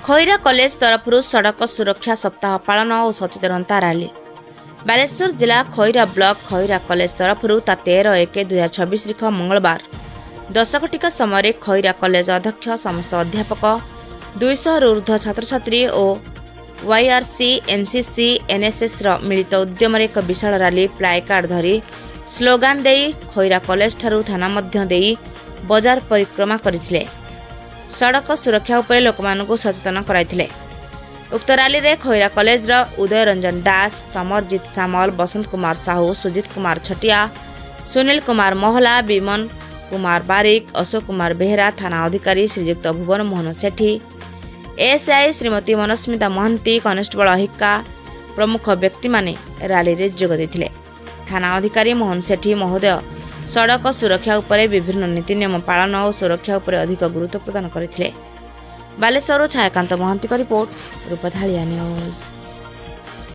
Khaira college तरफ सड़क सुरक्षा सप्ताह पालन और सचेतनता रैली। बालेश्वर जिला खैरा ब्लॉक खैरा कॉलेज तरफ 13/1/2026 मंगलवार 10 घटिका समय खैरा कॉलेज अध्यक्ष समस्त अध्यापक 200 ऊर्ध्व छात्र छात्री और YRC NCC NSS मिलित उद्यम एक विशाल रैली प्लाय कार्ड धरी स्लोगान दे खैरा कॉलेज ठारू थाना मध्य देई बजार परिक्रमा करथिले। सड़क सुरक्षा उपरे लोकमानकु सचेतन कराइथिले। उक्त रैली रे खैरा कॉलेज उदय रंजन दास, समरजीत सामल, बसंत कुमार साहू, सुजित कुमार छटिया, सुनील कुमार महला, विमन कुमार बारिक, अशोक कुमार बेहरा, थाना अधिकारी श्रीयुक्त भुवन मोहन सेठी, एएसआई श्रीमती मनस्मिता महंती, कनेस्टेबल अहिका प्रमुख व्यक्ति माने रैली रे जोग देथिले। थाना अधिकारी मोहन सेठी महोदय सड़क सुरक्षा उपरे विभिन्न नीति नियम पालन और सुरक्षा उपरे अधिक गुरुत्व प्रदान करथिले। बालेश्वर छायाकांत महंती का रिपोर्ट, रूपधालिया न्यूज।